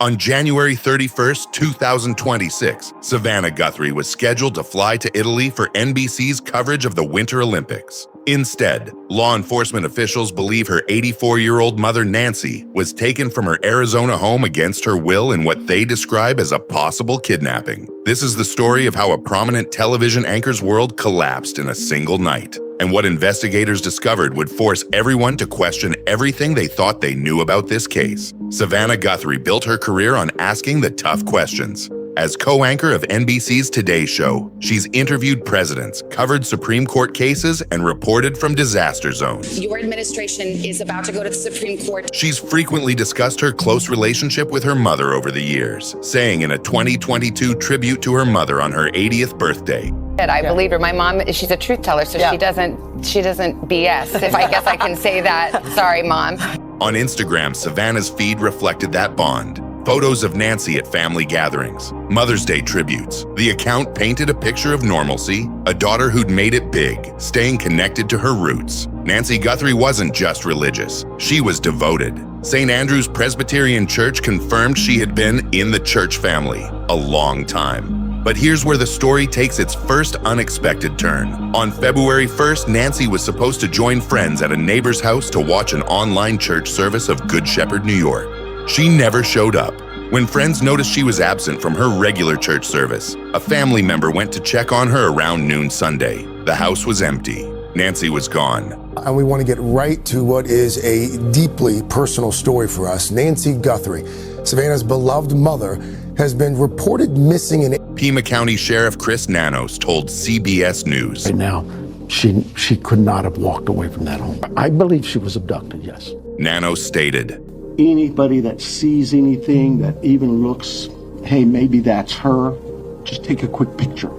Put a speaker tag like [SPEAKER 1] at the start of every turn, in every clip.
[SPEAKER 1] On January 31st, 2026, Savannah Guthrie was scheduled to fly to Italy for NBC's coverage of the Winter Olympics. Instead, law enforcement officials believe her 84-year-old mother, Nancy, was taken from her Arizona home against her will in what they describe as a possible kidnapping. This is the story of how a prominent television anchor's world collapsed in a single night, and what investigators discovered would force everyone to question everything they thought they knew about this case. Savannah Guthrie built her career on asking the tough questions. As co-anchor of NBC's Today Show, she's interviewed presidents, covered Supreme Court cases, and reported from disaster zones.
[SPEAKER 2] Your administration is about to go to the Supreme Court.
[SPEAKER 1] She's frequently discussed her close relationship with her mother over the years, saying in a 2022 tribute to her mother on her 80th birthday,
[SPEAKER 3] I believe her. My mom, she's a truth teller, so she doesn't BS, if I guess I can say that. Sorry, Mom.
[SPEAKER 1] On Instagram, Savannah's feed reflected that bond. Photos of Nancy at family gatherings, Mother's Day tributes. The account painted a picture of normalcy, a daughter who'd made it big, staying connected to her roots. Nancy Guthrie wasn't just religious, she was devoted. St. Andrew's Presbyterian Church confirmed she had been in the church family a long time. But here's where the story takes its first unexpected turn. On February 1st, Nancy was supposed to join friends at a neighbor's house to watch an online church service of Good Shepherd, New York. She never showed up. When friends noticed she was absent from her regular church service, a family member went to check on her around noon Sunday. The house was empty. Nancy was gone.
[SPEAKER 4] And we want to get right to what is a deeply personal story for us. Nancy Guthrie, Savannah's beloved mother, has been reported missing in
[SPEAKER 1] Pima County Sheriff Chris Nanos told CBS News.
[SPEAKER 5] Right now, she could not have walked away from that home. I believe she was abducted, yes.
[SPEAKER 1] Nanos stated,
[SPEAKER 6] anybody that sees anything that even looks, hey, maybe that's her, just take a quick picture.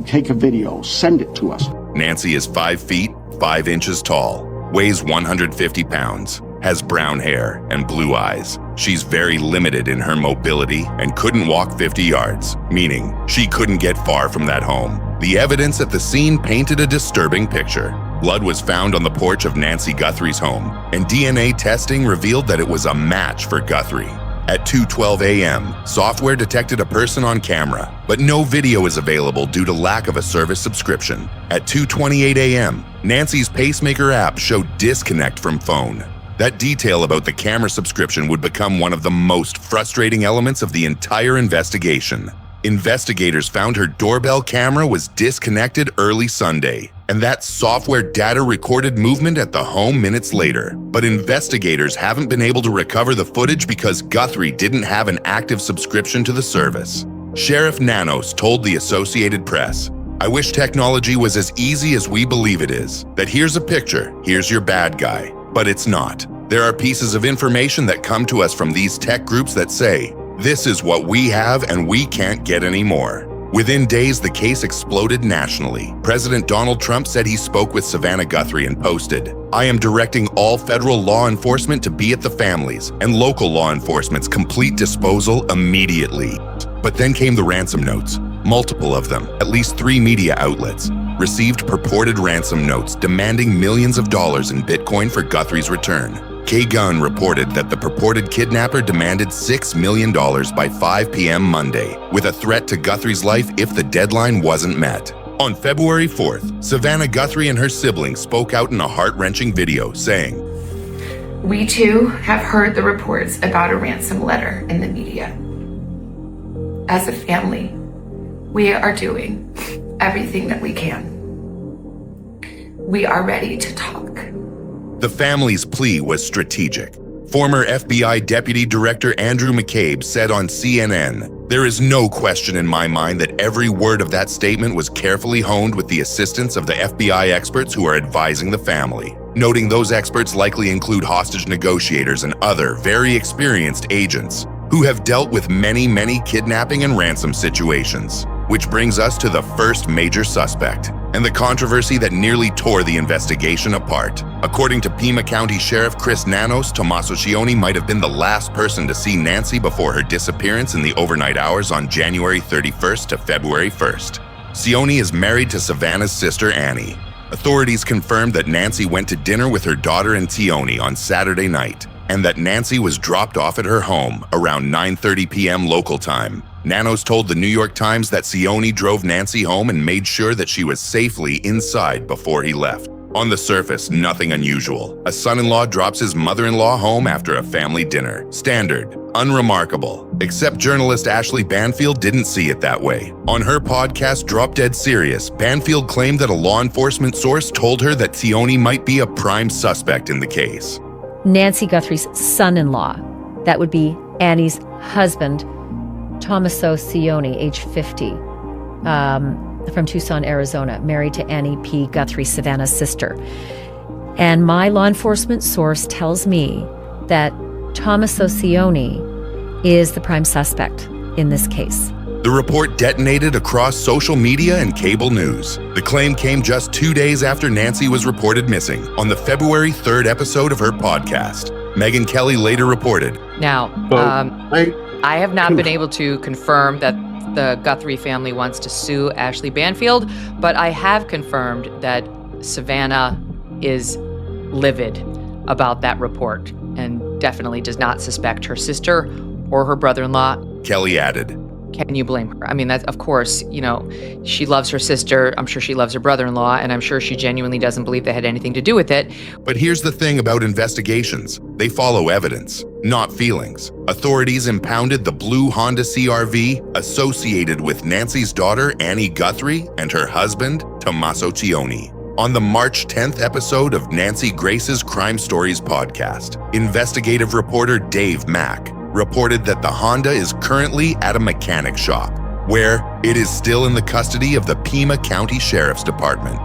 [SPEAKER 6] Take a video, send it to us.
[SPEAKER 1] Nancy is 5 feet, 5 inches tall, weighs 150 pounds, has brown hair and blue eyes. She's very limited in her mobility and couldn't walk 50 yards, meaning she couldn't get far from that home. The evidence at the scene painted a disturbing picture. Blood was found on the porch of Nancy Guthrie's home, and DNA testing revealed that it was a match for Guthrie. At 2:12 a.m., software detected a person on camera, but no video is available due to lack of a service subscription. At 2:28 a.m., Nancy's pacemaker app showed disconnect from phone. That detail about the camera subscription would become one of the most frustrating elements of the entire investigation. Investigators found her doorbell camera was disconnected early Sunday, and that software data recorded movement at the home minutes later. But investigators haven't been able to recover the footage because Guthrie didn't have an active subscription to the service. Sheriff Nanos told the Associated Press, "I wish technology was as easy as we believe it is, that here's a picture, here's your bad guy. But it's not. There are pieces of information that come to us from these tech groups that say, this is what we have and we can't get any more." Within days, the case exploded nationally. President Donald Trump said he spoke with Savannah Guthrie and posted, "I am directing all federal law enforcement to be at the families and local law enforcement's complete disposal immediately." But then came the ransom notes. Multiple of them, at least 3 media outlets, received purported ransom notes demanding millions of dollars in Bitcoin for Guthrie's return. K-Gun reported that the purported kidnapper demanded $6 million by 5 p.m. Monday, with a threat to Guthrie's life if the deadline wasn't met. On February 4th, Savannah Guthrie and her siblings spoke out in a heart-wrenching video, saying,
[SPEAKER 7] "We too have heard the reports about a ransom letter in the media. As a family, we are doing everything that we can. We are ready to talk."
[SPEAKER 1] The family's plea was strategic. Former FBI Deputy Director Andrew McCabe said on CNN, "There is no question in my mind that every word of that statement was carefully honed with the assistance of the FBI experts who are advising the family," noting those experts likely include hostage negotiators and other very experienced agents who have dealt with many kidnapping and ransom situations. Which brings us to the first major suspect, and the controversy that nearly tore the investigation apart. According to Pima County Sheriff Chris Nanos, Tommaso Cioni might have been the last person to see Nancy before her disappearance in the overnight hours on January 31st to February 1st. Cioni is married to Savannah's sister Annie. Authorities confirmed that Nancy went to dinner with her daughter and Cioni on Saturday night. and that Nancy was dropped off at her home around 9:30 p.m. local time. Nanos told the New York Times that Sione drove Nancy home and made sure that she was safely inside before he left. On the surface, nothing unusual. A son-in-law drops his mother-in-law home after a family dinner. Standard. Unremarkable. Except journalist Ashley Banfield didn't see it that way. On her podcast, Drop Dead Serious, Banfield claimed that a law enforcement source told her that Sione might be a prime suspect in the case.
[SPEAKER 8] Nancy Guthrie's son-in-law, that would be Annie's husband, Tommaso Sione, age 50, from Tucson, Arizona, married to Annie P. Guthrie, Savannah's sister. And my law enforcement source tells me that Tommaso Sione is the prime suspect in this case.
[SPEAKER 1] The report detonated across social media and cable news. The claim came just 2 days after Nancy was reported missing on the February 3rd episode of her podcast. Megyn Kelly later reported,
[SPEAKER 9] Now, I have not been able to confirm that the Guthrie family wants to sue Ashley Banfield, but I have confirmed that Savannah is livid about that report and definitely does not suspect her sister or her brother-in-law.
[SPEAKER 1] Kelly added,
[SPEAKER 9] Can you blame her? I mean, that's, of course, she loves her sister. I'm sure she loves her brother-in-law, and I'm sure she genuinely doesn't believe they had anything to do with it.
[SPEAKER 1] But here's the thing about investigations. They follow evidence, not feelings. Authorities impounded the blue Honda CR-V associated with Nancy's daughter, Annie Guthrie, and her husband, Tommaso Sione. On the March 10th episode of Nancy Grace's Crime Stories podcast, investigative reporter Dave Mack reported that the Honda is currently at a mechanic shop, where it is still in the custody of the Pima County Sheriff's Department.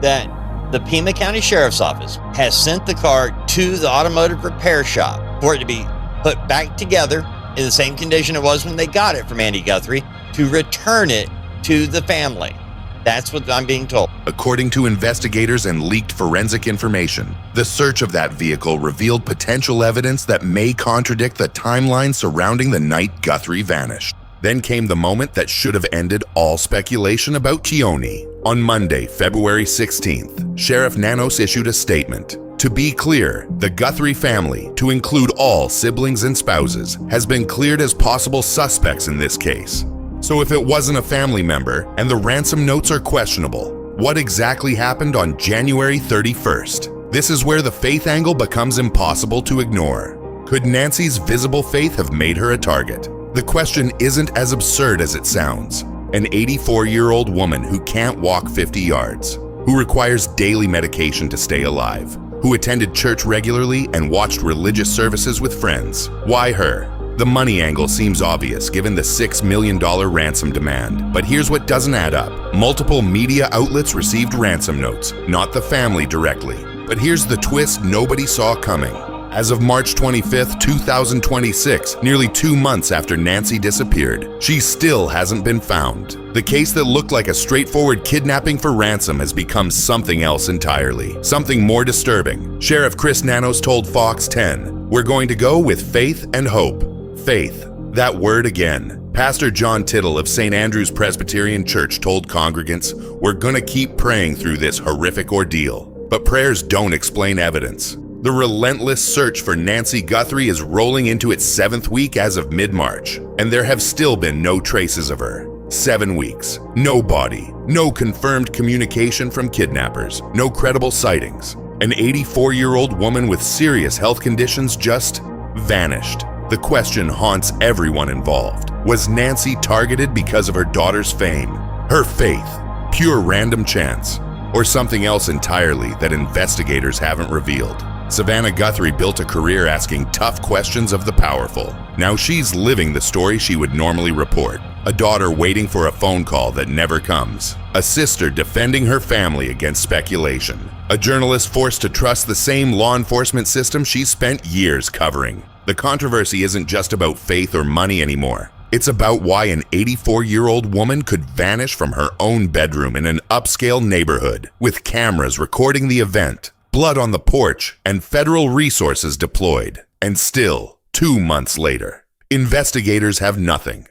[SPEAKER 10] That the Pima County Sheriff's Office has sent the car to the automotive repair shop for it to be put back together in the same condition it was when they got it from Annie Guthrie, to return it to the family. That's what I'm being told.
[SPEAKER 1] According to investigators and leaked forensic information, the search of that vehicle revealed potential evidence that may contradict the timeline surrounding the night Guthrie vanished. Then came the moment that should have ended all speculation about Sione. On Monday, February 16th, Sheriff Nanos issued a statement. To be clear, the Guthrie family, to include all siblings and spouses, has been cleared as possible suspects in this case. So if it wasn't a family member and the ransom notes are questionable, what exactly happened on January 31st? This is where the faith angle becomes impossible to ignore. Could Nancy's visible faith have made her a target? The question isn't as absurd as it sounds. An 84-year-old woman who can't walk 50 yards, who requires daily medication to stay alive, who attended church regularly and watched religious services with friends. Why her? The money angle seems obvious given the $6 million ransom demand. But here's what doesn't add up. Multiple media outlets received ransom notes, not the family directly. But here's the twist nobody saw coming. As of March 25th, 2026, nearly 2 months after Nancy disappeared, she still hasn't been found. The case that looked like a straightforward kidnapping for ransom has become something else entirely, something more disturbing. Sheriff Chris Nanos told Fox 10, "We're going to go with faith and hope." Faith. That word again. Pastor John Tittle of St. Andrew's Presbyterian Church told congregants, "We're gonna keep praying through this horrific ordeal." But prayers don't explain evidence. The relentless search for Nancy Guthrie is rolling into its 7th week as of mid-March, and there have still been no traces of her. 7 weeks. No body. No confirmed communication from kidnappers. No credible sightings. An 84-year-old woman with serious health conditions just vanished. The question haunts everyone involved. Was Nancy targeted because of her daughter's fame, her faith, pure random chance, or something else entirely that investigators haven't revealed? Savannah Guthrie built a career asking tough questions of the powerful. Now she's living the story she would normally report. A daughter waiting for a phone call that never comes. A sister defending her family against speculation. A journalist forced to trust the same law enforcement system she spent years covering. The controversy isn't just about faith or money anymore. It's about why an 84-year-old woman could vanish from her own bedroom in an upscale neighborhood, with cameras recording the event, blood on the porch, and federal resources deployed. And still, 2 months later, investigators have nothing.